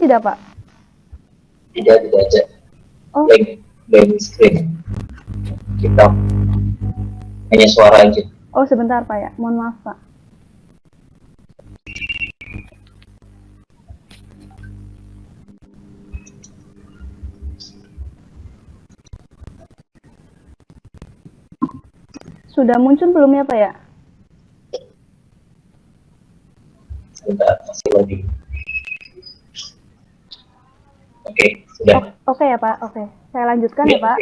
tidak, Pak? Tidak aja. Oh, Blank screen. Kita hanya suara aja. oh sebentar, Pak ya. Mohon maaf, Pak. Sudah muncul belum ya, Pak ya? Sebentar, masih loading. Oke, sudah. Oke ya, Pak. Oke. Saya lanjutkan ya, Pak.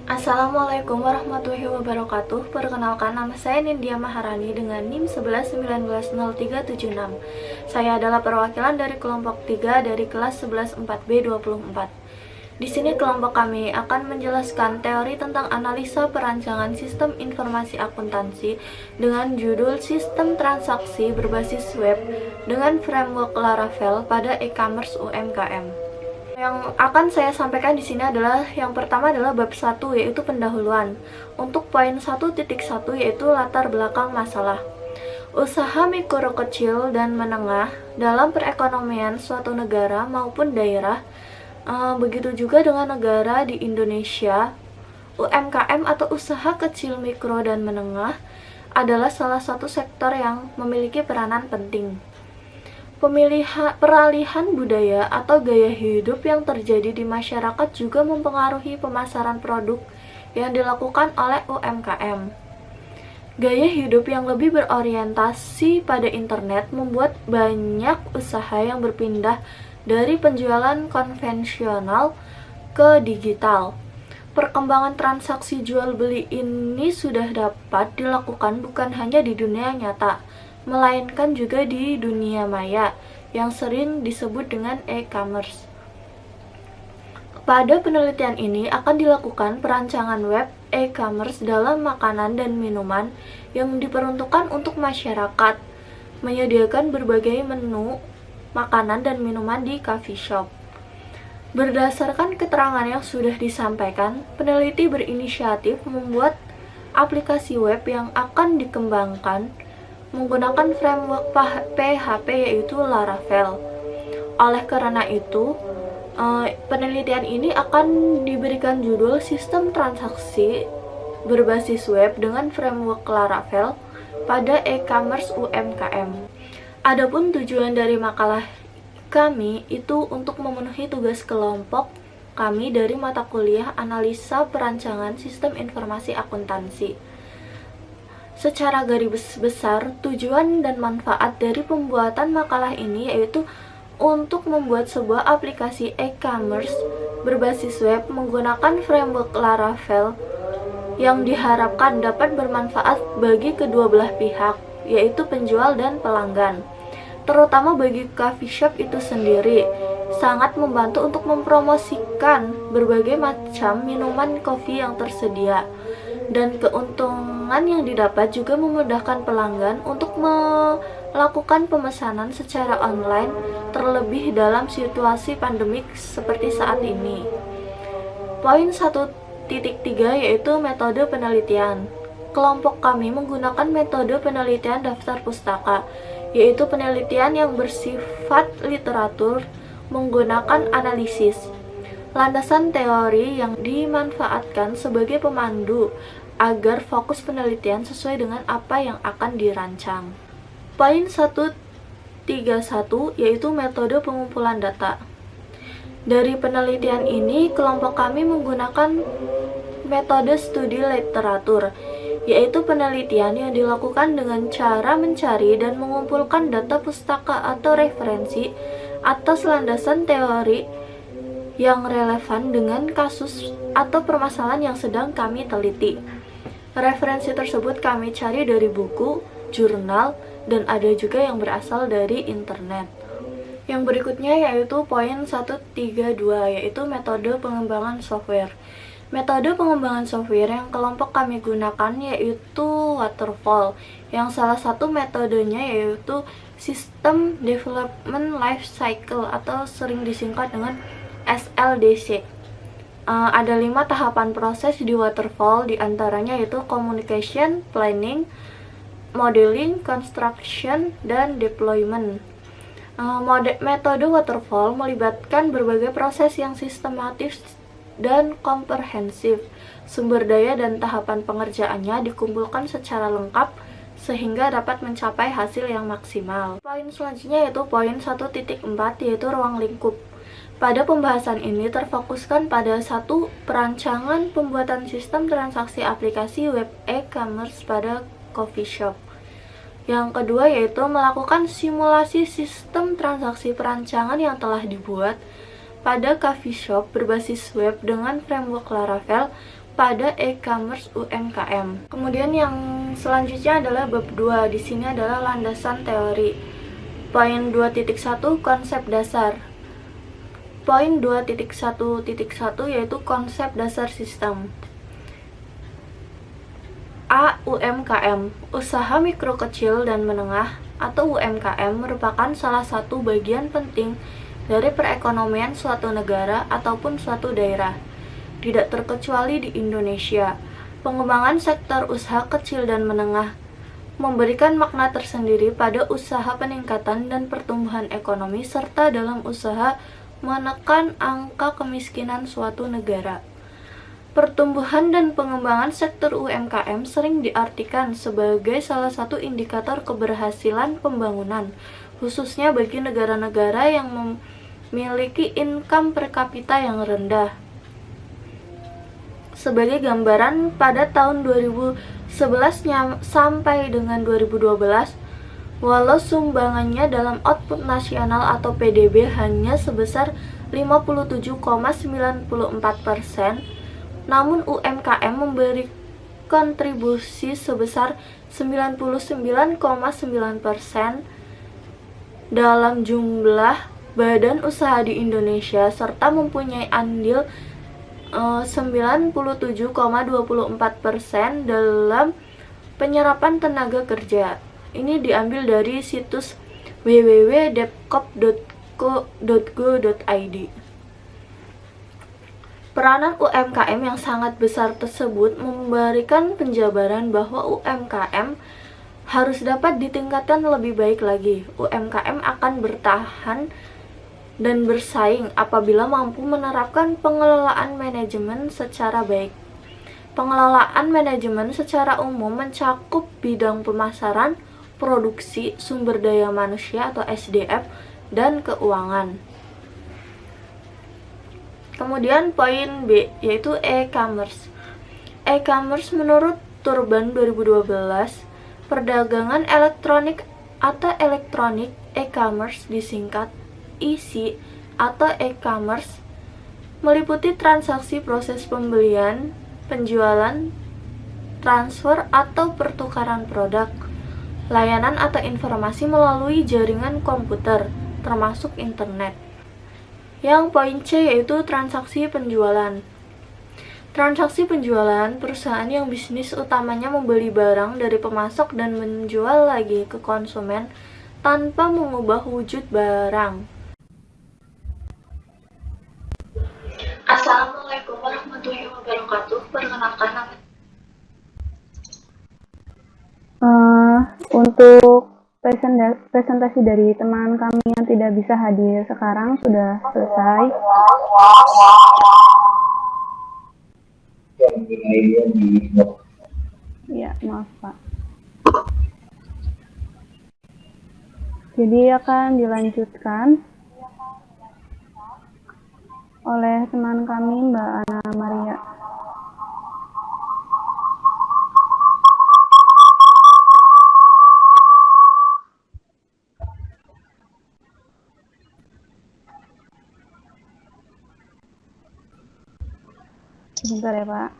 Assalamualaikum warahmatullahi wabarakatuh. Perkenalkan, nama saya Nindya Maharani dengan NIM 11190376. Saya adalah perwakilan dari kelompok 3 dari kelas 11 4B24. Di sini kelompok kami akan menjelaskan teori tentang analisa perancangan sistem informasi akuntansi dengan judul Sistem Transaksi Berbasis Web dengan framework Laravel pada e-commerce UMKM. Yang akan saya sampaikan di sini adalah yang pertama adalah bab 1 yaitu pendahuluan. Untuk poin 1.1 yaitu latar belakang masalah. Usaha mikro kecil dan menengah dalam perekonomian suatu negara maupun daerah, begitu juga dengan negara di Indonesia, UMKM atau usaha kecil mikro dan menengah adalah salah satu sektor yang memiliki peranan penting. Peralihan budaya atau gaya hidup yang terjadi di masyarakat juga mempengaruhi pemasaran produk yang dilakukan oleh UMKM. Gaya hidup yang lebih berorientasi pada internet membuat banyak usaha yang berpindah dari penjualan konvensional ke digital. Perkembangan transaksi jual beli ini sudah dapat dilakukan bukan hanya di dunia nyata, melainkan juga di dunia maya yang sering disebut dengan e-commerce. Pada penelitian ini akan dilakukan perancangan web e-commerce dalam makanan dan minuman yang diperuntukkan untuk masyarakat, menyediakan berbagai menu makanan dan minuman di coffee shop. Berdasarkan keterangan yang sudah disampaikan, peneliti berinisiatif membuat aplikasi web yang akan dikembangkan menggunakan framework PHP yaitu Laravel. Oleh karena itu, penelitian ini akan diberikan judul Sistem Transaksi Berbasis Web dengan framework Laravel pada e-commerce UMKM. Adapun tujuan dari makalah kami itu untuk memenuhi tugas kelompok kami dari mata kuliah Analisa Perancangan Sistem Informasi Akuntansi. Secara garis besar, tujuan dan manfaat dari pembuatan makalah ini yaitu untuk membuat sebuah aplikasi e-commerce berbasis web menggunakan framework Laravel yang diharapkan dapat bermanfaat bagi kedua belah pihak, yaitu penjual dan pelanggan. Terutama bagi coffee shop itu sendiri, sangat membantu untuk mempromosikan berbagai macam minuman kopi yang tersedia. Dan keuntungan yang didapat juga memudahkan pelanggan untuk melakukan pemesanan secara online, terlebih dalam situasi pandemik seperti saat ini. Poin 1.3 yaitu metode penelitian. Kelompok kami menggunakan metode penelitian daftar pustaka, yaitu penelitian yang bersifat literatur menggunakan analisis. Landasan teori yang dimanfaatkan sebagai pemandu agar fokus penelitian sesuai dengan apa yang akan dirancang. Poin 1.3.1 yaitu metode pengumpulan data. Dari penelitian ini, kelompok kami menggunakan metode studi literatur, yaitu penelitian yang dilakukan dengan cara mencari dan mengumpulkan data pustaka atau referensi atas landasan teori yang relevan dengan kasus atau permasalahan yang sedang kami teliti. Referensi tersebut kami cari dari buku, jurnal, dan ada juga yang berasal dari internet. Yang berikutnya yaitu poin 1.3.2 yaitu metode pengembangan software. Metode pengembangan software yang kelompok kami gunakan yaitu waterfall, yang salah satu metodenya yaitu System Development Life Cycle atau sering disingkat dengan SLDC. Ada 5 tahapan proses di waterfall, diantaranya yaitu communication, planning, modeling, construction, dan deployment. Metode waterfall melibatkan berbagai proses yang sistematis dan komprehensif. Sumber daya dan tahapan pengerjaannya dikumpulkan secara lengkap sehingga dapat mencapai hasil yang maksimal. Poin selanjutnya yaitu poin 1.4, yaitu ruang lingkup. Pada pembahasan ini terfokuskan pada satu, perancangan pembuatan sistem transaksi aplikasi web e-commerce pada coffee shop. Yang kedua yaitu melakukan simulasi sistem transaksi perancangan yang telah dibuat pada coffee shop berbasis web dengan framework Laravel pada e-commerce UMKM. Kemudian yang selanjutnya adalah bab 2. Di sini adalah landasan teori. Poin 2.1 konsep dasar. Poin 2.1.1 yaitu konsep dasar sistem. A. UMKM, usaha mikro kecil dan menengah atau UMKM merupakan salah satu bagian penting dari perekonomian suatu negara ataupun suatu daerah. Tidak terkecuali di Indonesia, pengembangan sektor usaha kecil dan menengah memberikan makna tersendiri pada usaha peningkatan dan pertumbuhan ekonomi serta dalam usaha menekan angka kemiskinan suatu negara. Pertumbuhan dan pengembangan sektor UMKM sering diartikan sebagai salah satu indikator keberhasilan pembangunan, khususnya bagi negara-negara yang memiliki income per kapita yang rendah. Sebagai gambaran, pada tahun 2011 sampai dengan 2012, walau sumbangannya dalam output nasional atau PDB hanya sebesar 57,94%, namun UMKM memberi kontribusi sebesar 99,9% dalam jumlah badan usaha di Indonesia serta mempunyai andil 97,24% dalam penyerapan tenaga kerja. Ini diambil dari situs www.depkop.co.id. Peranan UMKM yang sangat besar tersebut memberikan penjabaran bahwa UMKM harus dapat ditingkatkan lebih baik lagi. UMKM akan bertahan dan bersaing apabila mampu menerapkan pengelolaan manajemen secara baik. Pengelolaan manajemen secara umum mencakup bidang pemasaran, produksi, sumber daya manusia atau SDM, dan keuangan. Kemudian poin B yaitu e-commerce. E-commerce menurut Turban 2012, perdagangan elektronik atau elektronik e-commerce disingkat EC atau e-commerce meliputi transaksi proses pembelian, penjualan, transfer atau pertukaran produk, layanan atau informasi melalui jaringan komputer, termasuk internet. Yang poin C yaitu transaksi penjualan. Transaksi penjualan, perusahaan yang bisnis utamanya membeli barang dari pemasok dan menjual lagi ke konsumen tanpa mengubah wujud barang. Assalamualaikum warahmatullahi wabarakatuh. Perkenalkan nama. Untuk presentasi dari teman kami yang tidak bisa hadir sekarang sudah selesai. Ya, maaf Pak. Jadi akan dilanjutkan oleh teman kami Mbak Ana Maria. Sebentar ya Pak.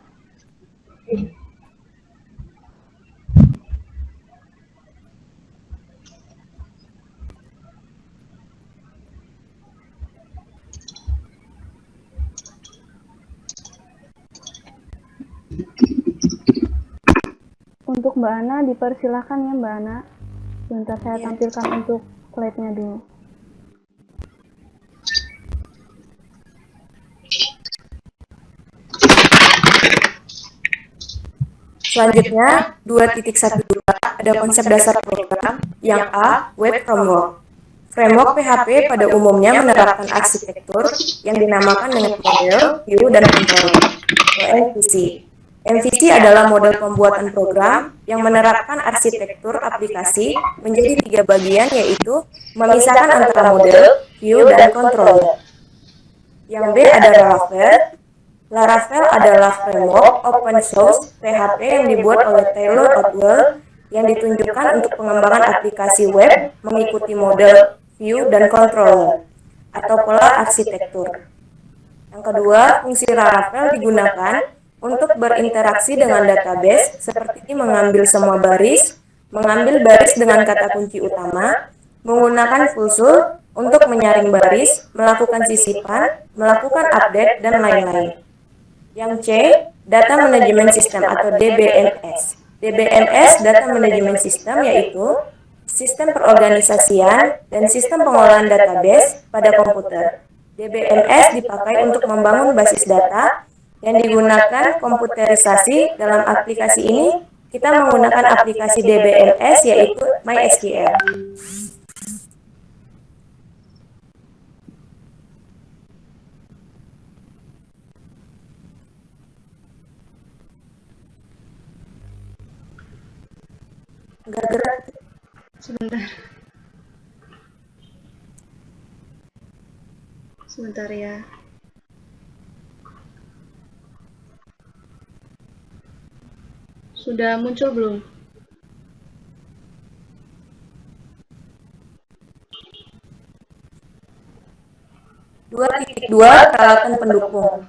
Untuk Mbak Ana dipersilahkan ya Mbak Ana. Sebentar saya tampilkan untuk slide-nya dulu. Selanjutnya, 2.12 ada konsep dasar program. Yang A, Web Framework. Framework PHP pada umumnya menerapkan arsitektur yang dinamakan dengan model, view, dan control atau MVC. MVC adalah model pembuatan program yang menerapkan arsitektur aplikasi menjadi 3 bagian, yaitu memisahkan antara model, view, dan controller. Yang B ada Laravel. Laravel adalah framework open source PHP yang dibuat oleh Taylor Otwell yang ditunjukkan untuk pengembangan aplikasi web mengikuti model, view, dan controller atau pola arsitektur. Yang kedua, fungsi Laravel digunakan untuk berinteraksi dengan database seperti mengambil semua baris, mengambil baris dengan kata kunci utama, menggunakan full untuk menyaring baris, melakukan sisipan, melakukan update, dan lain-lain. Yang C, Data Management System atau DBMS. DBMS, Data Management System, yaitu sistem perorganisasian dan sistem pengolahan database pada komputer. DBMS dipakai untuk membangun basis data yang digunakan komputerisasi. Dalam aplikasi ini, kita menggunakan aplikasi DBMS yaitu MySQL. Agak gerak. Sebentar ya. Sudah muncul belum? Dua peralatan pendukung.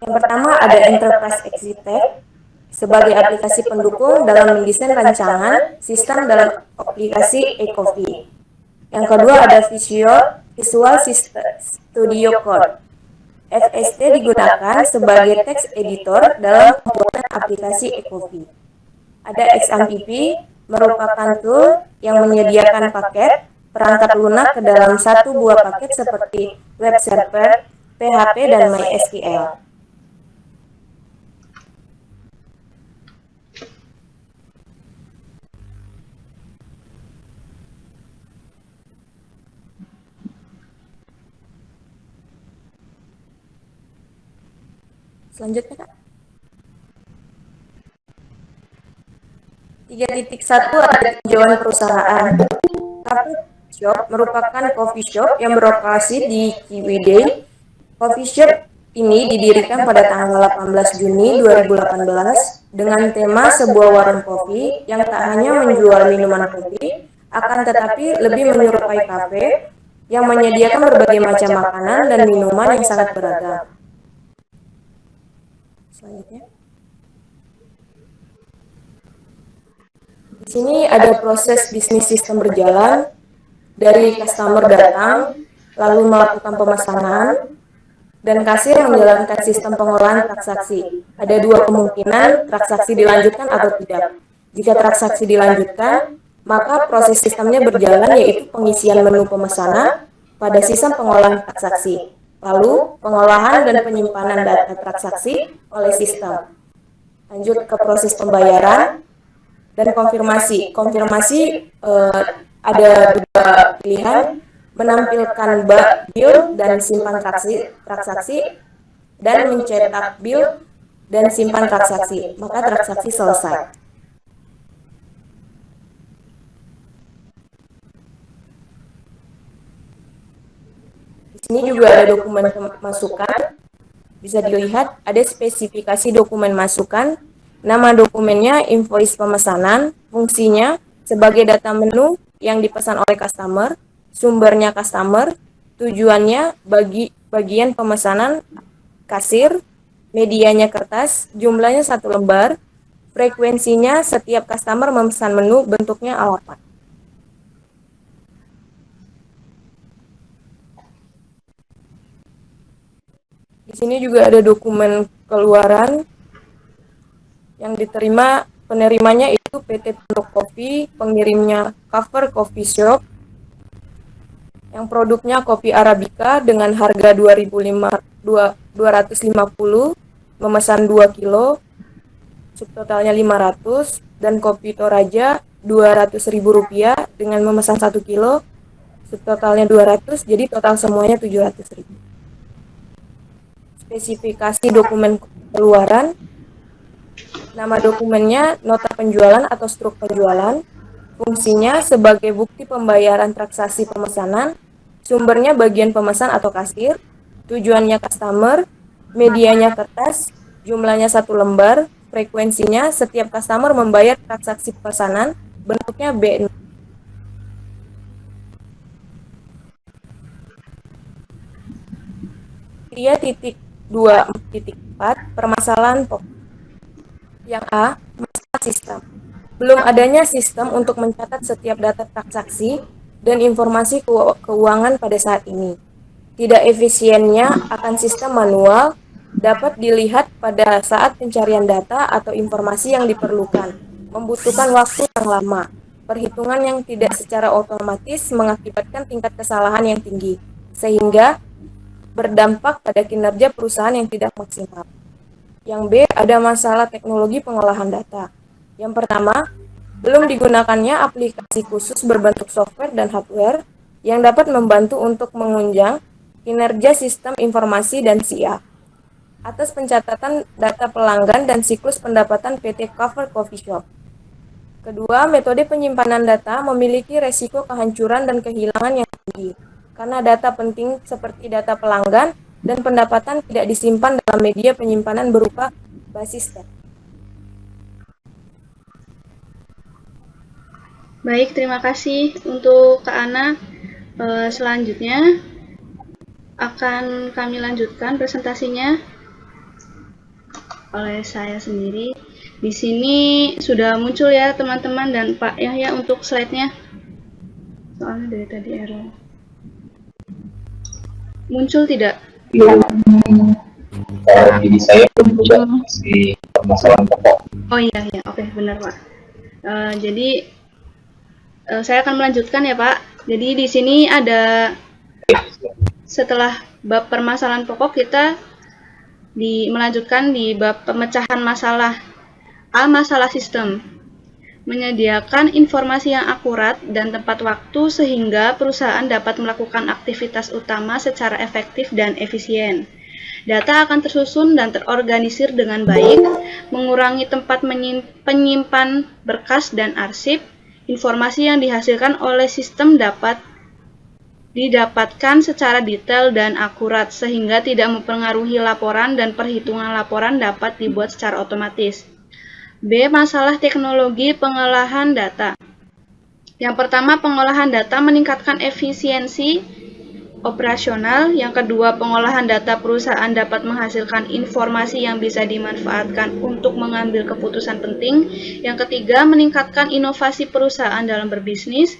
Yang pertama ada Enterprise Architect sebagai aplikasi pendukung dalam mendesain rancangan sistem dalam aplikasi eCoffee. Yang kedua ada Visual Studio Code. VST digunakan sebagai text editor dalam pembuatan aplikasi eCoffee. Ada XAMPP merupakan tool yang menyediakan paket perangkat lunak ke dalam satu buah paket seperti web server, PHP, dan MySQL. Selanjutnya, Kak. 3.1 ada tinjauan perusahaan. Coffee Shop merupakan coffee shop yang beroperasi di Ciwidey. Coffee shop ini didirikan pada tanggal 18 Juni 2018 dengan tema sebuah warung kopi yang tak hanya menjual minuman kopi, akan tetapi lebih menyerupai kafe yang menyediakan berbagai macam makanan dan minuman yang sangat beragam. Selanjutnya. Di sini ada proses bisnis sistem berjalan dari customer datang, lalu melakukan pemesanan, dan kasir menjalankan sistem pengolahan transaksi. Ada dua kemungkinan transaksi dilanjutkan atau tidak. Jika transaksi dilanjutkan, maka proses sistemnya berjalan yaitu pengisian menu pemesanan pada sistem pengolahan transaksi, lalu pengolahan dan penyimpanan data transaksi oleh sistem. Lanjut ke proses pembayaran dan konfirmasi. Ada dua pilihan, menampilkan bill dan simpan transaksi dan mencetak bill dan simpan transaksi, maka transaksi selesai. Di sini juga ada dokumen masukan. Bisa dilihat ada spesifikasi dokumen masukan. Nama dokumennya invoice pemesanan, fungsinya sebagai data menu yang dipesan oleh customer, sumbernya customer, tujuannya bagi bagian pemesanan kasir, medianya kertas, jumlahnya 1 lembar, frekuensinya setiap customer memesan menu, bentuknya A8. Di sini juga ada dokumen keluaran yang diterima, penerimanya itu PT Pondok Kopi, pengirimnya Cover Coffee Shop, yang produknya kopi Arabica dengan harga 250, memesan 2 kilo, subtotalnya 500, dan kopi Toraja 200.000 rupiah dengan memesan 1 kilo, totalnya 200, jadi total semuanya 700.000. Spesifikasi dokumen keluaran, nama dokumennya nota penjualan atau struk penjualan, fungsinya sebagai bukti pembayaran transaksi pemesanan, sumbernya bagian pemesan atau kasir, tujuannya customer, medianya kertas, jumlahnya 1 lembar, frekuensinya setiap customer membayar transaksi pesanan, bentuknya B0. Kriteria 2.4 permasalahan pokok. Yang A, masalah sistem. Belum adanya sistem untuk mencatat setiap data transaksi dan informasi keuangan pada saat ini. Tidak efisiennya akan sistem manual dapat dilihat pada saat pencarian data atau informasi yang diperlukan, membutuhkan waktu yang lama. Perhitungan yang tidak secara otomatis mengakibatkan tingkat kesalahan yang tinggi, sehingga berdampak pada kinerja perusahaan yang tidak maksimal. Yang B, ada masalah teknologi pengolahan data. Yang pertama, belum digunakannya aplikasi khusus berbentuk software dan hardware yang dapat membantu untuk menunjang kinerja sistem informasi dan SIA atas pencatatan data pelanggan dan siklus pendapatan PT Cover Coffee Shop. Kedua, metode penyimpanan data memiliki resiko kehancuran dan kehilangan yang tinggi, karena data penting seperti data pelanggan dan pendapatan tidak disimpan dalam media penyimpanan berupa basis data. Baik, terima kasih untuk Kak Ana. Selanjutnya akan kami lanjutkan presentasinya oleh saya sendiri. Di sini sudah muncul ya teman-teman dan Pak Yahya untuk slide-nya. Soalnya dari tadi error. Muncul tidak? Jadi saya belum juga si permasalahan pokok. Oh iya, oke, benar Pak. Jadi saya akan melanjutkan ya Pak. Jadi di sini ada setelah bab permasalahan pokok kita melanjutkan di bab pemecahan masalah. A. Masalah sistem. Menyediakan informasi yang akurat dan tepat waktu sehingga perusahaan dapat melakukan aktivitas utama secara efektif dan efisien. Data akan tersusun dan terorganisir dengan baik, mengurangi tempat penyimpan berkas dan arsip. Informasi yang dihasilkan oleh sistem dapat didapatkan secara detail dan akurat sehingga tidak mempengaruhi laporan dan perhitungan laporan dapat dibuat secara otomatis. B. Masalah teknologi pengolahan data. Yang pertama, pengolahan data meningkatkan efisiensi operasional. Yang kedua, pengolahan data perusahaan dapat menghasilkan informasi yang bisa dimanfaatkan untuk mengambil keputusan penting. Yang ketiga, meningkatkan inovasi perusahaan dalam berbisnis.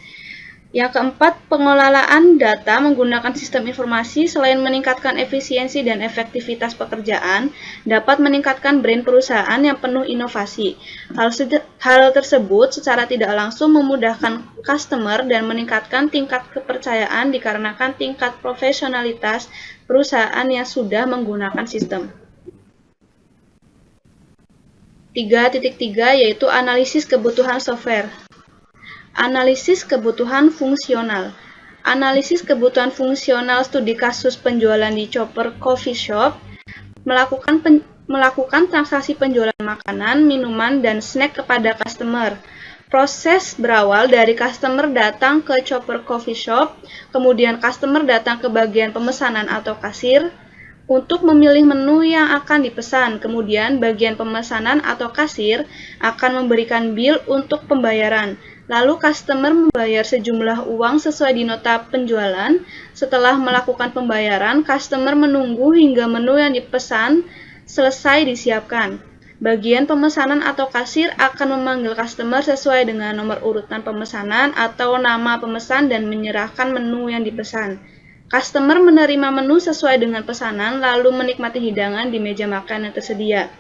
Yang keempat, pengelolaan data menggunakan sistem informasi selain meningkatkan efisiensi dan efektivitas pekerjaan, dapat meningkatkan brand perusahaan yang penuh inovasi. Hal tersebut secara tidak langsung memudahkan customer dan meningkatkan tingkat kepercayaan dikarenakan tingkat profesionalitas perusahaan yang sudah menggunakan sistem. 3.3 yaitu analisis kebutuhan software. Analisis kebutuhan fungsional. Analisis kebutuhan fungsional studi kasus penjualan di Chopper Coffee Shop melakukan transaksi penjualan makanan, minuman, dan snack kepada customer. Proses berawal dari customer datang ke Chopper Coffee Shop, kemudian customer datang ke bagian pemesanan atau kasir untuk memilih menu yang akan dipesan. Kemudian bagian pemesanan atau kasir akan memberikan bill untuk pembayaran. Lalu customer membayar sejumlah uang sesuai di nota penjualan. Setelah melakukan pembayaran, customer menunggu hingga menu yang dipesan selesai disiapkan. Bagian pemesanan atau kasir akan memanggil customer sesuai dengan nomor urutan pemesanan atau nama pemesan dan menyerahkan menu yang dipesan. Customer menerima menu sesuai dengan pesanan lalu menikmati hidangan di meja makan yang tersedia.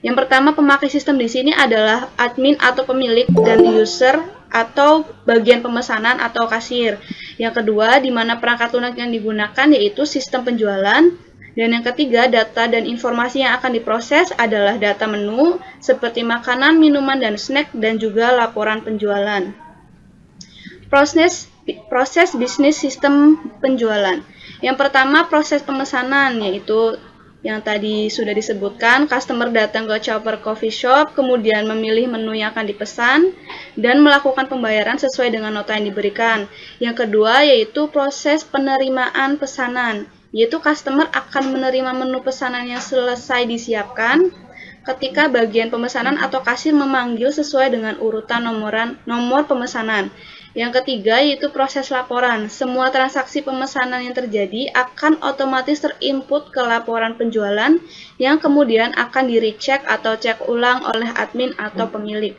Yang pertama, pemakai sistem di sini adalah admin atau pemilik dan user atau bagian pemesanan atau kasir. Yang kedua, di mana perangkat lunak yang digunakan yaitu sistem penjualan. Dan yang ketiga, data dan informasi yang akan diproses adalah data menu seperti makanan, minuman, dan snack dan juga laporan penjualan. proses bisnis sistem penjualan. Yang pertama proses pemesanan, yaitu yang tadi sudah disebutkan, customer datang ke Chopper Coffee Shop, kemudian memilih menu yang akan dipesan, dan melakukan pembayaran sesuai dengan nota yang diberikan. Yang kedua yaitu proses penerimaan pesanan, yaitu customer akan menerima menu pesanan yang selesai disiapkan ketika bagian pemesanan atau kasir memanggil sesuai dengan urutan nomor pemesanan. Yang ketiga yaitu proses laporan. Semua transaksi pemesanan yang terjadi akan otomatis terinput ke laporan penjualan yang kemudian akan di-recheck atau cek ulang oleh admin atau pemilik.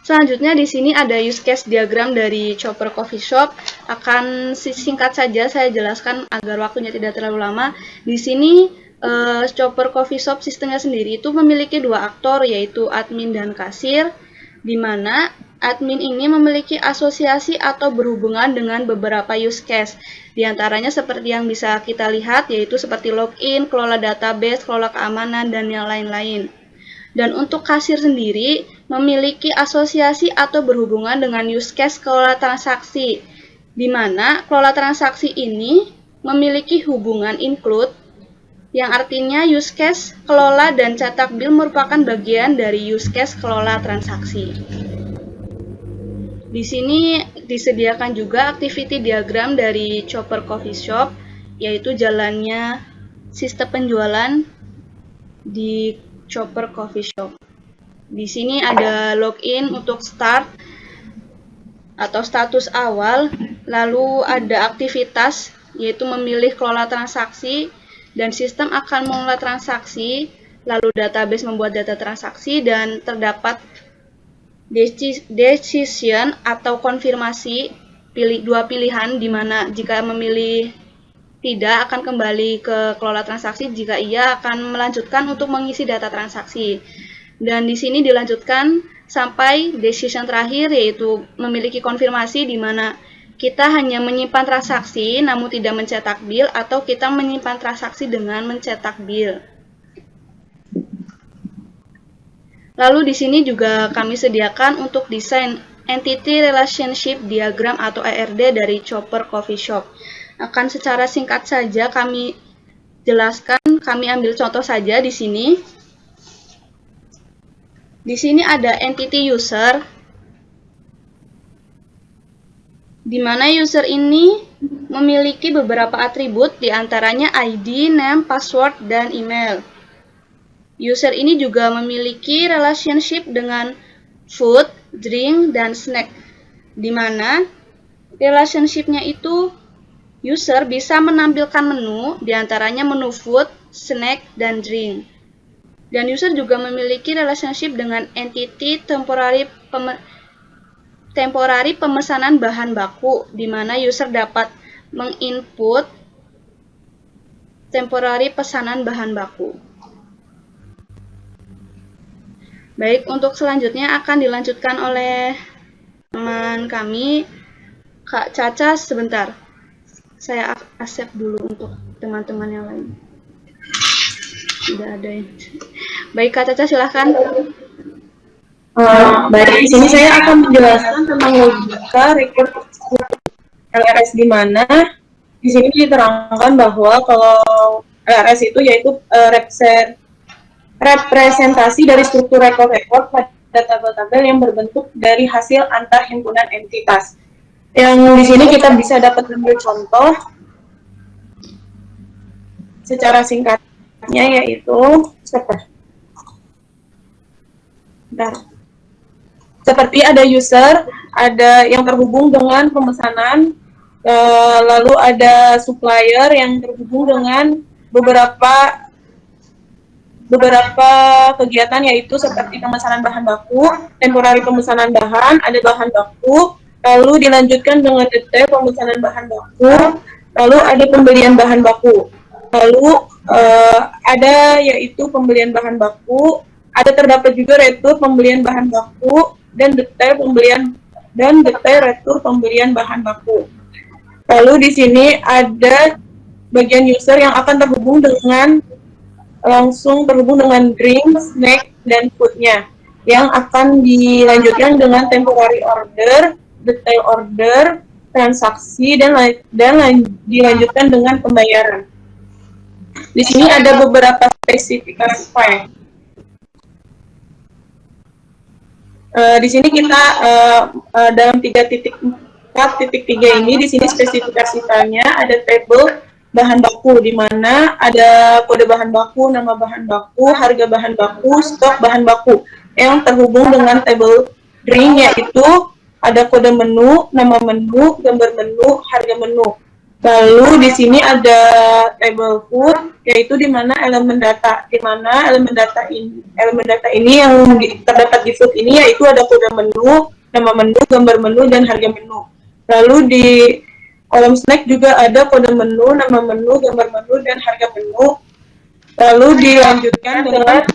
Selanjutnya di sini ada use case diagram dari Chopper Coffee Shop. Akan singkat saja saya jelaskan agar waktunya tidak terlalu lama. Di sini Chopper Coffee Shop sistemnya sendiri itu memiliki dua aktor, yaitu admin dan kasir, di mana admin ini memiliki asosiasi atau berhubungan dengan beberapa use case. Di antaranya seperti yang bisa kita lihat, yaitu seperti login, kelola database, kelola keamanan, dan yang lain-lain. Dan untuk kasir sendiri memiliki asosiasi atau berhubungan dengan use case kelola transaksi, di mana kelola transaksi ini memiliki hubungan include, yang artinya use case kelola dan cetak bill merupakan bagian dari use case kelola transaksi. Di sini disediakan juga activity diagram dari Chopper Coffee Shop, yaitu jalannya sistem penjualan di Chopper Coffee Shop. Di sini ada login untuk start atau status awal, lalu ada aktivitas yaitu memilih kelola transaksi, dan sistem akan mengelola transaksi, lalu database membuat data transaksi, dan terdapat decision atau konfirmasi, dua pilihan, di mana jika memilih tidak akan kembali ke kelola transaksi, jika iya akan melanjutkan untuk mengisi data transaksi. Dan di sini dilanjutkan sampai decision terakhir, yaitu memiliki konfirmasi, di mana kita hanya menyimpan transaksi namun tidak mencetak bill, atau kita menyimpan transaksi dengan mencetak bill. Lalu di sini juga kami sediakan untuk desain Entity Relationship Diagram atau ERD dari Chopper Coffee Shop. Akan secara singkat saja kami jelaskan, kami ambil contoh saja di sini. Di sini ada entity user, di mana user ini memiliki beberapa atribut, diantaranya ID, name, password, dan email. User ini juga memiliki relationship dengan food, drink, dan snack, di mana relationship-nya itu user bisa menampilkan menu, diantaranya menu food, snack, dan drink. Dan user juga memiliki relationship dengan entity temporary pemesanan bahan baku, di mana user dapat menginput temporary pesanan bahan baku. Baik, untuk selanjutnya akan dilanjutkan oleh teman kami, Kak Caca. Sebentar, saya accept dulu untuk teman-teman yang lain. Tidak ada yang. Baik, Kak Caca, silahkan. Baik, di sini saya akan menjelaskan tentang logika record LRS, di mana di sini diterangkan bahwa kalau LRS itu yaitu representasi dari struktur record pada tabel-tabel yang berbentuk dari hasil antar himpunan entitas. Yang di sini kita bisa dapat ambil contoh secara singkatnya, yaitu seperti ada user, ada yang terhubung dengan pemesanan, lalu ada supplier yang terhubung dengan beberapa kegiatan, yaitu seperti pemesanan bahan baku, temporary pemesanan bahan, ada bahan baku, lalu dilanjutkan dengan detail pemesanan bahan baku, lalu ada pembelian bahan baku, lalu ada yaitu pembelian bahan baku, ada terdapat juga retur pembelian bahan baku, dan detail retur pembelian bahan baku. Lalu di sini ada bagian user yang akan langsung terhubung dengan drink, snack, dan foodnya, yang akan dilanjutkan dengan temporary order, detail order, transaksi, dan dilanjutkan dengan pembayaran. Di sini ada beberapa spesifikasi file. Di sini kita dalam 3.4.3 ini, di sini spesifikasi filenya ada table bahan baku, di mana ada kode bahan baku, nama bahan baku, harga bahan baku, stok bahan baku yang terhubung dengan table drink, yaitu ada kode menu, nama menu, gambar menu, harga menu. Lalu di sini ada table food, yaitu di mana elemen data, elemen data ini yang terdapat di food ini, yaitu ada kode menu, nama menu, gambar menu, dan harga menu. Lalu di kolom snack juga ada kode menu, nama menu, gambar menu, dan harga menu. Lalu dilanjutkan dengan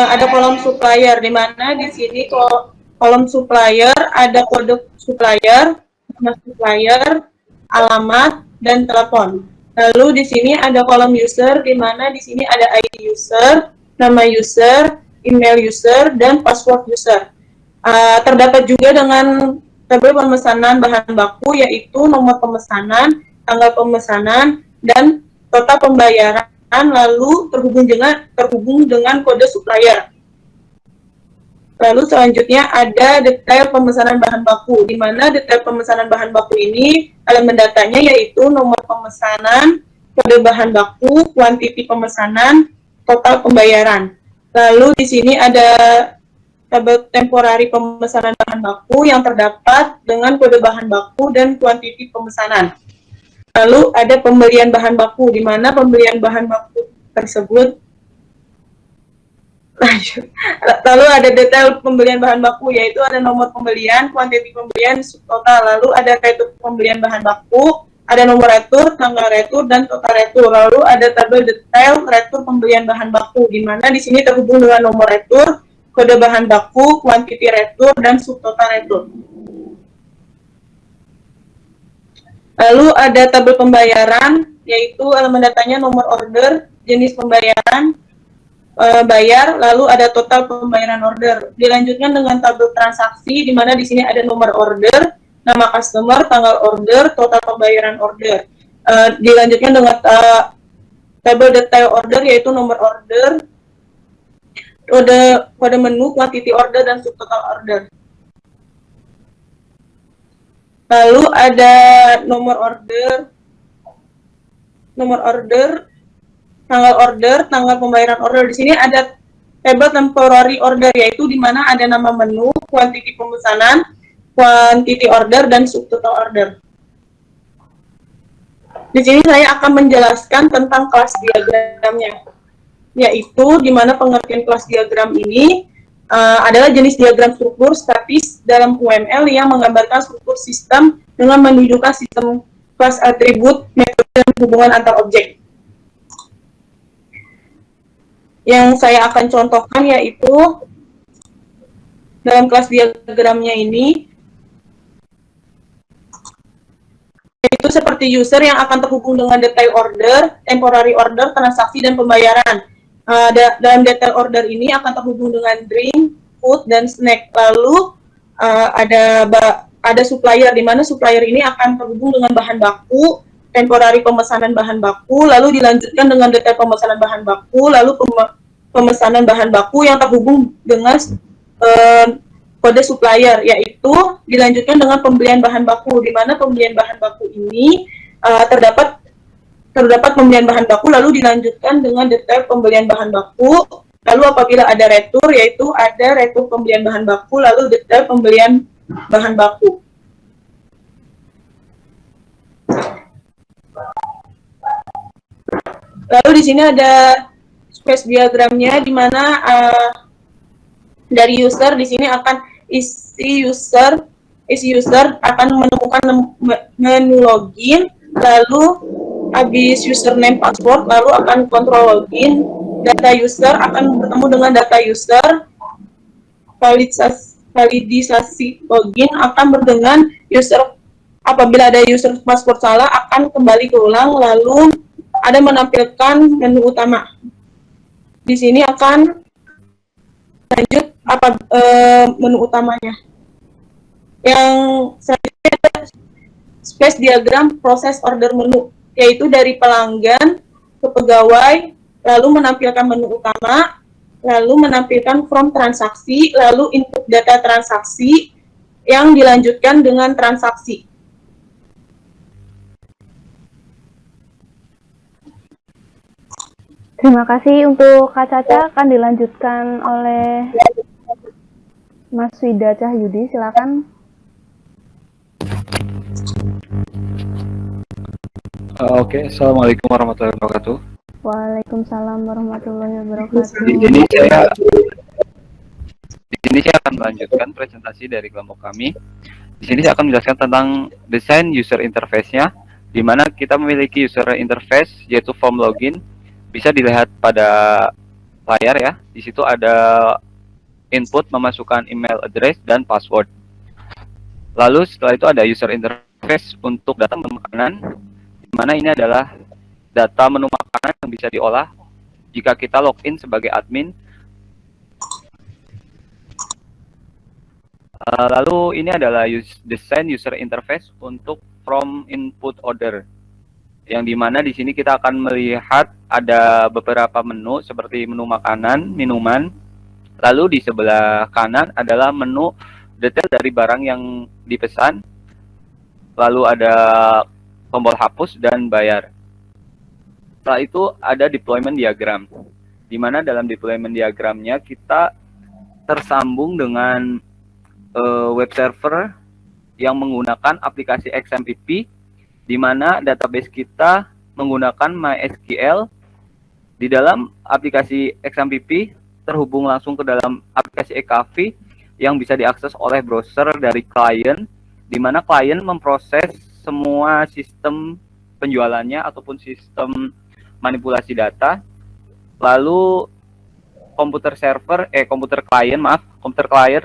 ada kolom supplier, di mana di sini kolom supplier ada kode supplier, nama supplier, alamat, dan telepon. Lalu di sini ada kolom user, di mana di sini ada ID user, nama user, email user, dan password user. Terdapat juga dengan tabel pemesanan bahan baku, yaitu nomor pemesanan, tanggal pemesanan, dan total pembayaran, lalu terhubung dengan kode supplier. Lalu selanjutnya ada detail pemesanan bahan baku, di mana detail pemesanan bahan baku ini elemen datanya yaitu nomor pemesanan, kode bahan baku, kuantiti pemesanan, total pembayaran. Lalu di sini ada tabel temporari pemesanan bahan baku yang terdapat dengan kode bahan baku dan kuantiti pemesanan. Lalu ada pembelian bahan baku, di mana pembelian bahan baku tersebut. Lalu ada detail pembelian bahan baku, yaitu ada nomor pembelian, kuantiti pembelian, subtotal. Lalu ada retur pembelian bahan baku, ada nomor retur, tanggal retur, dan total retur. Lalu ada tabel detail retur pembelian bahan baku, di mana di sini terhubung dengan nomor retur, kode bahan baku, kuantiti retur, dan subtotal retur. Lalu ada tabel pembayaran, yaitu elemen datanya nomor order, jenis pembayaran, bayar, lalu ada total pembayaran order. Dilanjutkan dengan tabel transaksi, di mana di sini ada nomor order, nama customer, tanggal order, total pembayaran order. Dilanjutkan dengan tabel detail order, yaitu nomor order, kode menu, quantity order, dan subtotal order. Lalu ada nomor order, tanggal pembayaran order. Di sini ada tabel temporary order, yaitu di mana ada nama menu, kuantiti pemesanan, quantity order, dan subtotal order. Di sini saya akan menjelaskan tentang kelas diagramnya, yaitu di mana pengertian kelas diagram ini adalah jenis diagram struktur statis dalam UML yang menggambarkan struktur sistem dengan menunjukkan sistem kelas atribut, metode, dan hubungan antar objek. Yang saya akan contohkan yaitu dalam kelas diagramnya ini, yaitu seperti user yang akan terhubung dengan detail order, temporary order, transaksi, dan pembayaran. Dalam detail order ini akan terhubung dengan drink, food, dan snack. Lalu ada supplier, di mana supplier ini akan terhubung dengan bahan baku, temporary pemesanan bahan baku, lalu dilanjutkan dengan detail pemesanan bahan baku, lalu pemesanan bahan baku yang terhubung dengan kode supplier, yaitu dilanjutkan dengan pembelian bahan baku, di mana pembelian bahan baku ini terdapat pembelian bahan baku, lalu dilanjutkan dengan detail pembelian bahan baku, lalu apabila ada retur, yaitu ada retur pembelian bahan baku, lalu detail pembelian bahan baku. Lalu di sini ada space diagramnya, di mana dari user di sini akan isi user akan menemukan menu login, lalu habis username password, lalu akan kontrol login, data user akan bertemu dengan data user, validisasi login akan berdengan user, apabila ada user password salah akan kembali ke ulang, lalu ada menampilkan menu utama. Di sini akan lanjut menu utamanya. Yang selanjutnya ada space diagram proses order menu, yaitu dari pelanggan ke pegawai, lalu menampilkan menu utama, lalu menampilkan form transaksi, lalu input data transaksi yang dilanjutkan dengan transaksi. Terima kasih untuk Kak Caca, akan dilanjutkan oleh Mas Wida Cahyudi, silakan. Oke, Assalamualaikum warahmatullahi wabarakatuh. Waalaikumsalam warahmatullahi wabarakatuh. Di sini saya akan melanjutkan presentasi dari kelompok kami. Di sini saya akan menjelaskan tentang desain user interface-nya, di mana kita memiliki user interface yaitu form login. Bisa dilihat pada layar ya. Di situ ada input memasukkan email address dan password. Lalu setelah itu ada user interface untuk data menu makanan, di mana ini adalah data menu makanan yang bisa diolah jika kita login sebagai admin. Lalu ini adalah desain user interface untuk from input order, yang dimana di sini kita akan melihat ada beberapa menu seperti menu makanan, minuman. Lalu di sebelah kanan adalah menu detail dari barang yang dipesan. Lalu ada tombol hapus dan bayar. Setelah itu ada deployment diagram, di mana dalam deployment diagramnya kita tersambung dengan web server yang menggunakan aplikasi XMPP, di mana database kita menggunakan MySQL. Di dalam aplikasi XMPP terhubung langsung ke dalam aplikasi eKafi yang bisa diakses oleh browser dari klien, di mana klien memproses semua sistem penjualannya ataupun sistem manipulasi data. Lalu komputer klien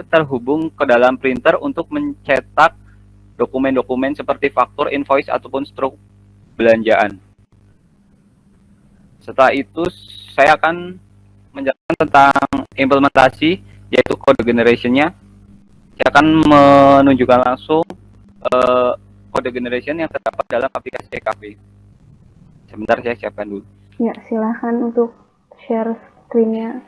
terhubung ke dalam printer untuk mencetak dokumen-dokumen seperti faktur, invoice ataupun struk belanjaan. Setelah itu saya akan menjelaskan tentang implementasi, yaitu code generation-nya. Saya akan menunjukkan langsung code generation yang terdapat dalam aplikasi eKafi. Sebentar, saya siapkan dulu. Ya, silahkan untuk share screen-nya.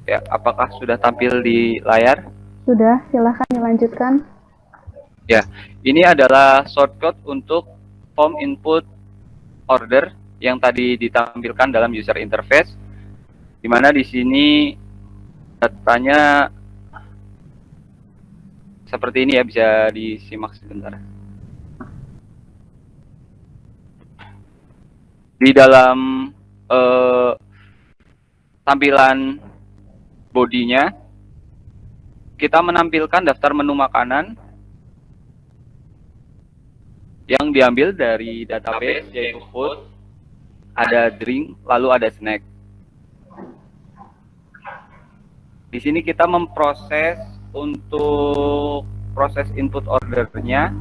Ya, apakah sudah tampil di layar? Sudah, silahkan dilanjutkan. Ya, ini adalah shortcut untuk form input order yang tadi ditampilkan dalam user interface, di mana di sini datanya seperti ini ya, bisa disimak sebentar. Di dalam tampilan bodinya, kita menampilkan daftar menu makanan yang diambil dari database, yaitu food, ada drink, lalu ada snack. Di sini kita memproses untuk proses input ordernya.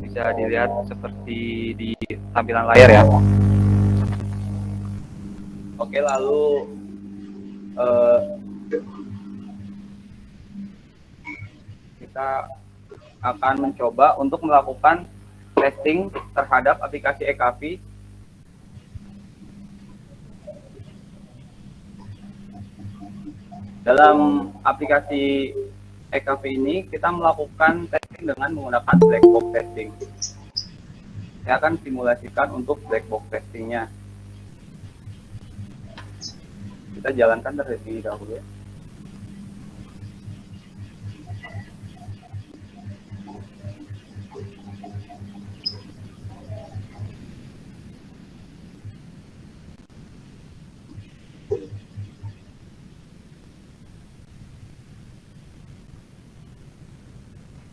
Bisa dilihat seperti di tampilan layar ya. Oke, lalu kita akan mencoba untuk melakukan testing terhadap aplikasi eKafi. Dalam aplikasi eKafi ini kita melakukan testing dengan menggunakan black box testing. Saya akan simulasikan untuk black box testingnya. Kita jalankan terlebih dahulu ya.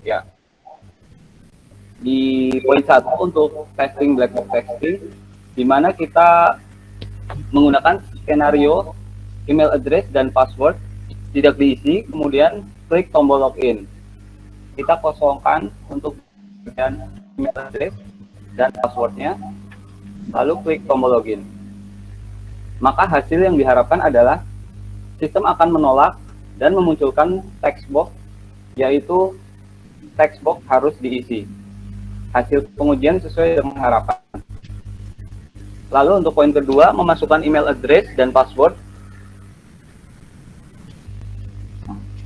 Ya. Di poin 1 untuk testing black box testing, di mana kita menggunakan skenario email address dan password tidak diisi, kemudian klik tombol login. Kita kosongkan untuk bagian email address dan passwordnya, lalu klik tombol login. Maka hasil yang diharapkan adalah sistem akan menolak dan memunculkan text box, yaitu text box harus diisi. Hasil pengujian sesuai dengan harapan. Lalu untuk poin kedua, memasukkan email address dan password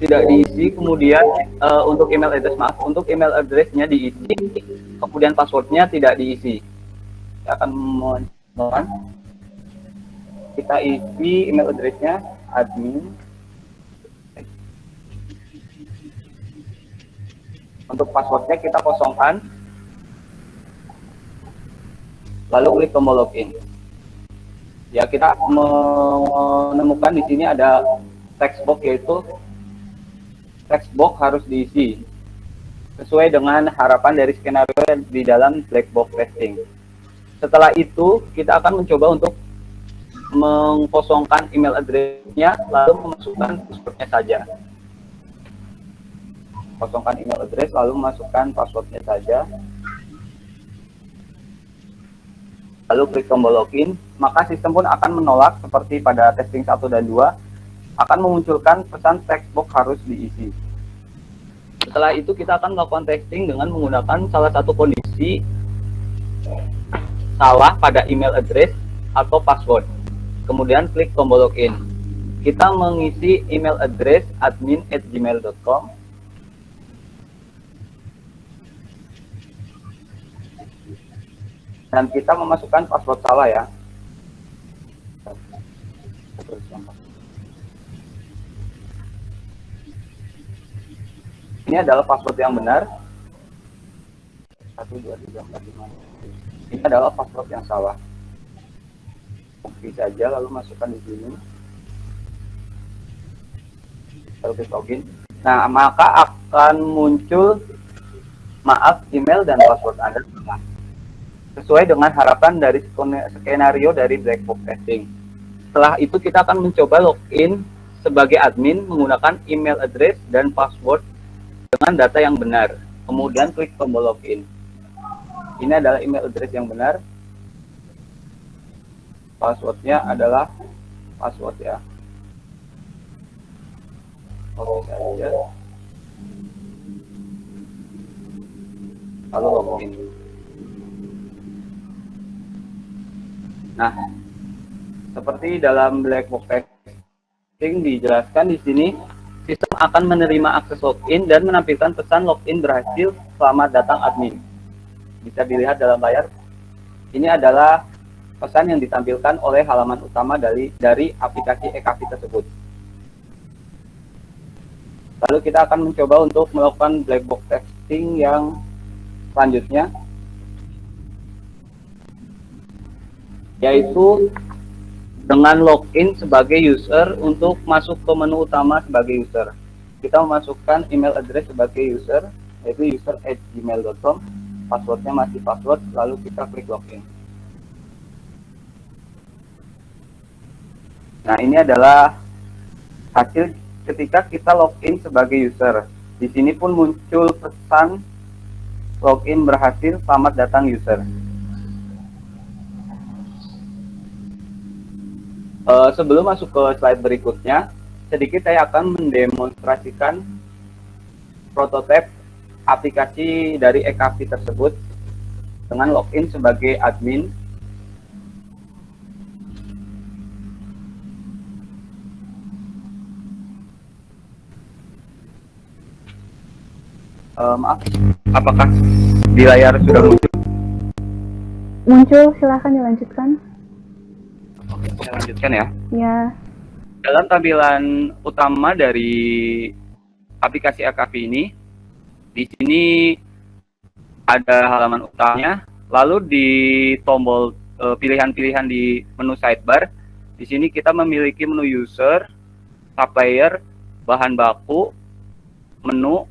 tidak diisi, kemudian untuk email addressnya diisi, kemudian passwordnya tidak diisi. Saya akan mencoba. Kita isi email addressnya admin. Untuk passwordnya kita kosongkan. Lalu klik tombol login. Ya, kita menemukan di sini ada text box, yaitu text box harus diisi sesuai dengan harapan dari skenario di dalam black box testing. Setelah itu, kita akan mencoba untuk mengkosongkan email address-nya, lalu memasukkan password-nya saja. Kosongkan email address, lalu memasukkan password-nya saja. Lalu klik tombol login, maka sistem pun akan menolak seperti pada testing 1 dan 2, akan memunculkan pesan text box harus diisi. Setelah itu kita akan melakukan testing dengan menggunakan salah satu kondisi salah pada email address atau password. Kemudian klik tombol login. Kita mengisi email address admin@gmail.com. Dan kita memasukkan password salah ya. Ini adalah password yang benar. 1, 2, 3, 4, 5. Ini adalah password yang salah. Copy saja, lalu masukkan di sini. Lalu klik login. Nah, maka akan muncul maaf, email dan password Anda salah. Sesuai dengan harapan dari skenario dari black box testing. Setelah itu kita akan mencoba login sebagai admin menggunakan email address dan password dengan data yang benar. Kemudian klik tombol login. Ini adalah email address yang benar. Passwordnya adalah password ya. Oke saja. Lalu login. Nah, seperti dalam black box testing dijelaskan di sini, sistem akan menerima akses login dan menampilkan pesan login berhasil, selamat datang admin. Bisa dilihat dalam layar. Ini adalah pesan yang ditampilkan oleh halaman utama dari aplikasi eKafi tersebut. Lalu kita akan mencoba untuk melakukan black box testing yang selanjutnya, yaitu dengan login sebagai user untuk masuk ke menu utama sebagai user. Kita memasukkan email address sebagai user, yaitu user@gmail.com. Passwordnya masih password, lalu kita klik login. Nah, ini adalah hasil ketika kita login sebagai user. Di sini pun muncul pesan login berhasil, selamat datang user. Sebelum masuk ke slide berikutnya, sedikit saya akan mendemonstrasikan prototipe aplikasi dari eKafi tersebut dengan login sebagai admin. Maaf, apakah di layar sudah muncul? Muncul, silahkan dilanjutkan. Oke, saya lanjutkan ya. Ya. Dalam tampilan utama dari aplikasi eKafi ini, di sini ada halaman utamanya, lalu di tombol pilihan-pilihan di menu sidebar, di sini kita memiliki menu user, supplier, bahan baku, menu,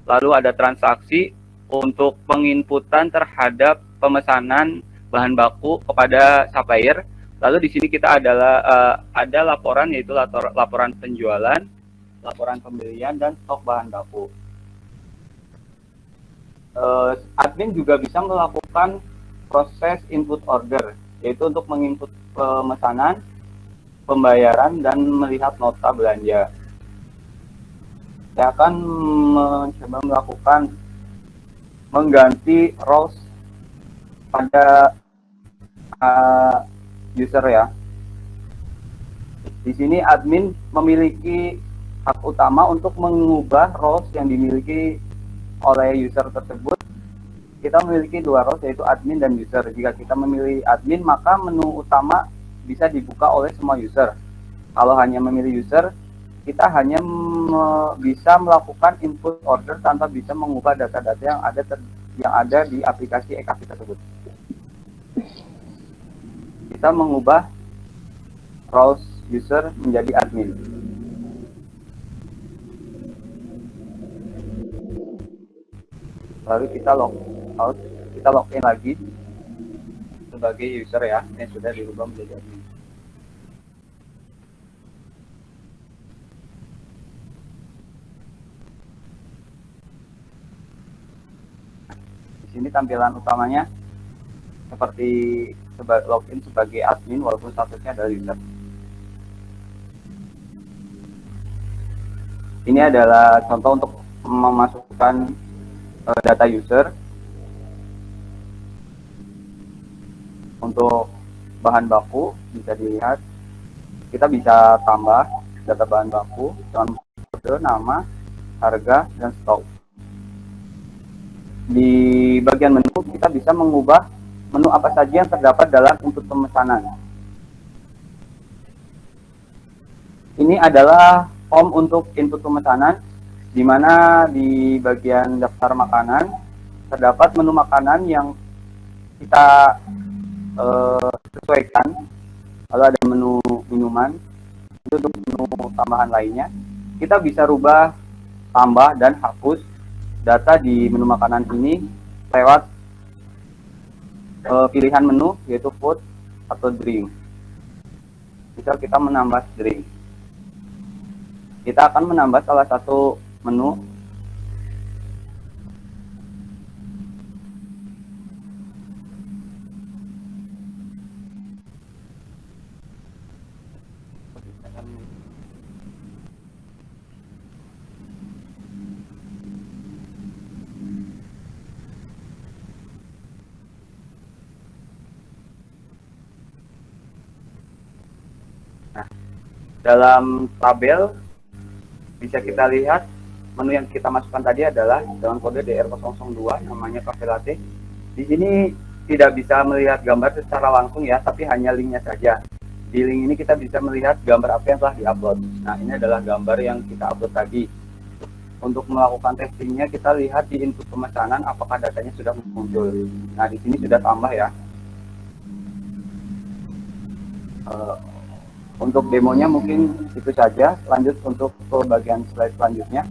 lalu ada transaksi, untuk penginputan terhadap pemesanan bahan baku kepada supplier. Lalu di sini kita ada laporan, yaitu laporan penjualan, laporan pembelian, dan stok bahan baku. Admin juga bisa melakukan proses input order, yaitu untuk menginput pemesanan, pembayaran, dan melihat nota belanja. Saya akan mencoba melakukan mengganti roles pada user ya. Di sini admin memiliki hak utama untuk mengubah roles yang dimiliki oleh user tersebut. Kita memiliki dua roles, yaitu admin dan user. Jika kita memilih admin, maka menu utama bisa dibuka oleh semua user. Kalau hanya memilih user, kita hanya bisa melakukan input order tanpa bisa mengubah data-data yang ada di aplikasi e-Cafe tersebut. Kita mengubah roles user menjadi admin. Lalu kita login lagi sebagai user ya, yang sudah dirubah menjadi admin. Di sini tampilan utamanya seperti login sebagai admin walaupun statusnya adalah user. Ini adalah contoh untuk memasukkan data user. Untuk bahan baku bisa dilihat, kita bisa tambah data bahan baku dengan kode, nama, harga, dan stok. Di bagian menu kita bisa mengubah menu apa saja yang terdapat dalam input pemesanan. Ini adalah form untuk input pemesanan, di mana di bagian daftar makanan terdapat menu makanan yang kita sesuaikan. Lalu ada menu minuman, itu untuk menu tambahan lainnya. Kita bisa rubah, tambah, dan hapus data di menu makanan ini lewat pilihan menu, yaitu food atau drink. Misal kita menambah drink, kita akan menambah salah satu menu. Dalam tabel bisa kita lihat menu yang kita masukkan tadi adalah dengan kode DR002, namanya Cafe Latte. Di sini tidak bisa melihat gambar secara langsung ya, tapi hanya linknya saja. Di link ini kita bisa melihat gambar apa yang telah diupload. Nah, ini adalah gambar yang kita upload tadi. Untuk melakukan testingnya, kita lihat di input pemesanan apakah datanya sudah muncul. Nah, di sini sudah tambah ya. Untuk demonya mungkin itu saja. Lanjut untuk ke bagian slide selanjutnya.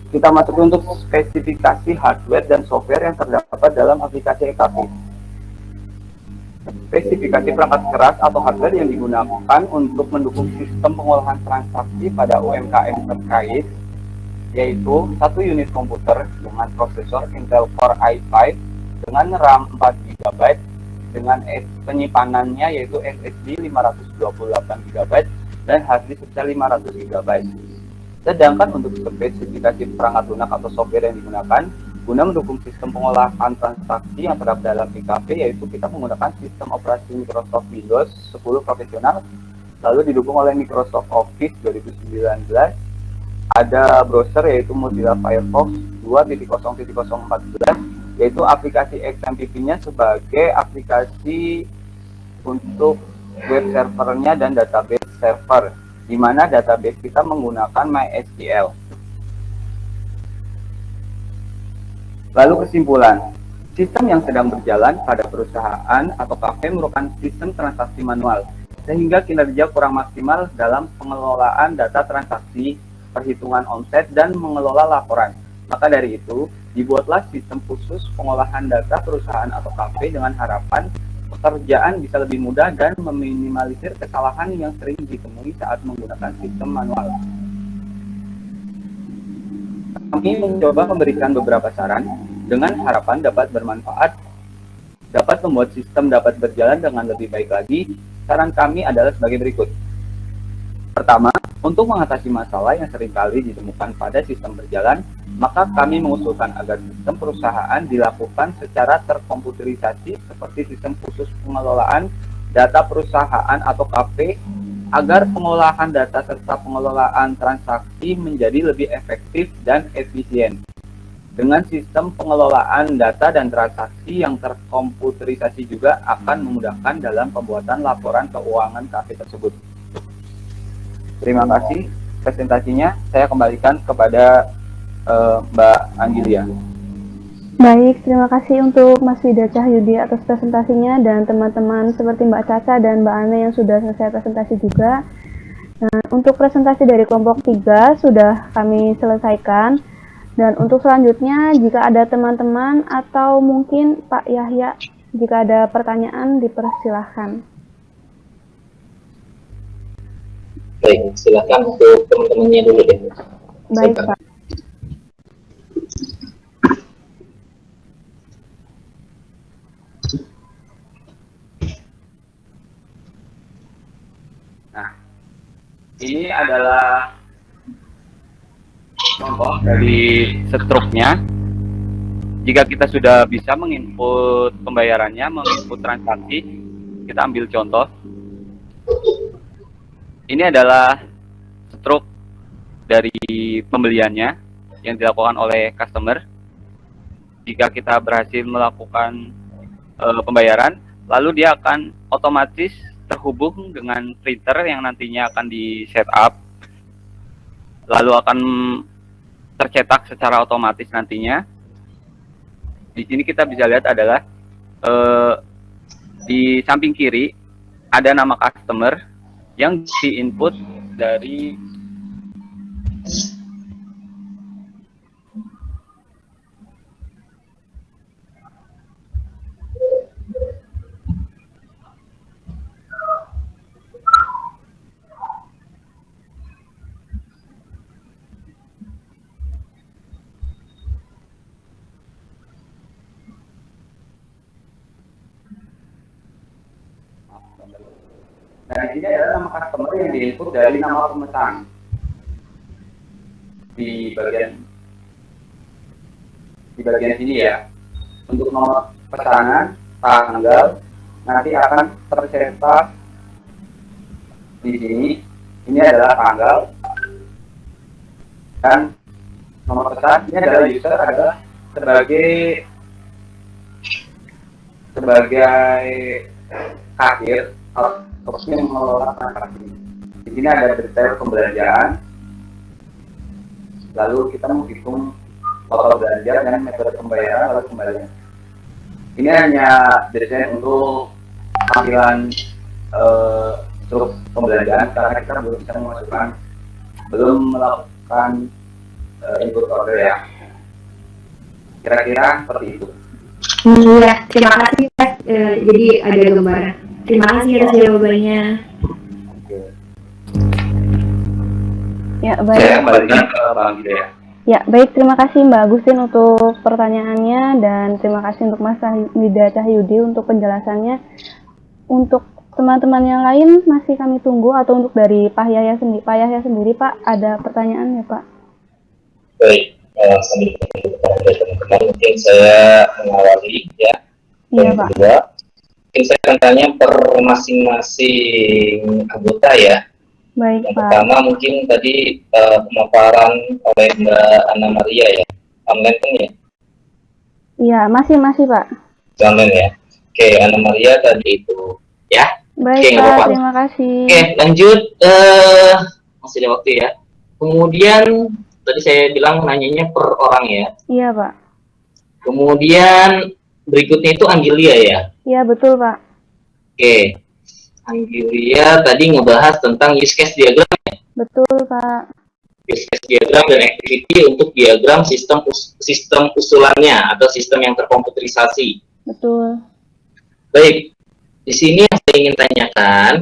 Kita masuk untuk spesifikasi hardware dan software yang terdapat dalam aplikasi e-Cafe. Spesifikasi perangkat keras atau hardware yang digunakan untuk mendukung sistem pengolahan transaksi pada UMKM terkait, yaitu satu unit komputer dengan prosesor Intel Core i5 dengan RAM 4 GB dengan penyimpanannya yaitu SSD 528 GB dan HDD sebesar 500 GB. Sedangkan untuk spesifikasi perangkat lunak atau software yang digunakan guna mendukung sistem pengolahan transaksi yang terdapat dalam e-Cafe, yaitu kita menggunakan sistem operasi Microsoft Windows 10 profesional, lalu didukung oleh Microsoft Office 2019. Ada browser yaitu Mozilla Firefox 2.0.014, yaitu aplikasi XMPP-nya sebagai aplikasi untuk web servernya dan database server, di mana database kita menggunakan MySQL. Lalu kesimpulan, sistem yang sedang berjalan pada perusahaan atau kafe merupakan sistem transaksi manual sehingga kinerja kurang maksimal dalam pengelolaan data transaksi, perhitungan omset, dan mengelola laporan. Maka dari itu, dibuatlah sistem khusus pengolahan data perusahaan atau KP dengan harapan pekerjaan bisa lebih mudah dan meminimalisir kesalahan yang sering ditemui saat menggunakan sistem manual. Kami mencoba memberikan beberapa saran dengan harapan dapat bermanfaat, dapat membuat sistem dapat berjalan dengan lebih baik lagi. Saran kami adalah sebagai berikut. Pertama, untuk mengatasi masalah yang seringkali ditemukan pada sistem berjalan, maka kami mengusulkan agar sistem perusahaan dilakukan secara terkomputerisasi seperti sistem khusus pengelolaan data perusahaan atau KP, agar pengolahan data serta pengelolaan transaksi menjadi lebih efektif dan efisien. Dengan sistem pengelolaan data dan transaksi yang terkomputerisasi juga akan memudahkan dalam pembuatan laporan keuangan KP tersebut. Terima kasih. Presentasinya saya kembalikan kepada Mbak Angelia. Baik, terima kasih untuk Mas Wida Cahyudi atas presentasinya dan teman-teman seperti Mbak Caca dan Mbak Ana yang sudah selesai presentasi juga. Nah, untuk presentasi dari kelompok 3 sudah kami selesaikan. Dan untuk selanjutnya, jika ada teman-teman atau mungkin Pak Yahya, jika ada pertanyaan dipersilahkan. Baik, silakan untuk teman-temannya dulu deh. Baik, Pak. Nah, ini adalah contoh dari struknya. Jika kita sudah bisa menginput pembayarannya, menginput transaksi, kita ambil contoh. Ini adalah struk dari pembeliannya yang dilakukan oleh customer. Jika kita berhasil melakukan pembayaran, lalu dia akan otomatis terhubung dengan printer yang nantinya akan di setup, lalu akan tercetak secara otomatis nantinya. Di sini kita bisa lihat adalah di samping kiri ada nama customer yang di-input dari dan di sini adalah nama customer yang diinput dari nama pemesan. Di bagian sini ya, untuk nomor pesanan, tanggal nanti akan tercetak di sini. Ini adalah tanggal dan nomor pesan. Ini adalah user adalah sebagai kasir atau yang mengelola transaksi. Di sini ada detail pembelanjaan, lalu kita menghitung total belanja dan metode pembayaran lalu kembalian. Ini hanya desain untuk tampilan struk pembelanjaan karena kita belum melakukan input order ya. Kira-kira seperti itu. Iya, terima kasih Pak. Jadi ada gambaran. Terima kasih atas jawabannya. Ya, baik. Saya kembalikan ke Bang Hidayah. Ya, baik. Terima kasih Mbak Agustin untuk pertanyaannya dan terima kasih untuk Mas Wida Cahyudi untuk penjelasannya. Untuk teman-teman yang lain masih kami tunggu atau untuk dari Pak Yahya sendiri, Pak, ada pertanyaan ya, Pak? Baik, sambil menunggu teman-teman, mungkin saya mengawali ya. Iya, Pak. Kedua, mungkin saya akan tanya per masing-masing anggota ya. Baik, Yang Pak. pertama mungkin tadi pemaparan oleh Mbak Ana Maria ya. Online kan ya? Iya, masih Pak. Online ya. Oke, Ana Maria tadi itu ya. Baik, Oke, Pak. apa-apa. Terima kasih. Oke, lanjut. Masih ada waktu ya. Kemudian tadi saya bilang nanyanya per orang ya. Iya, Pak. Kemudian berikutnya itu Angelia ya. Iya, betul, Pak. Oke. Yulia tadi ngebahas tentang use case diagram, Betul, Pak. use case diagram dan activity untuk diagram sistem usulannya atau sistem yang terkomputerisasi. Betul. Baik, di sini yang saya ingin tanyakan,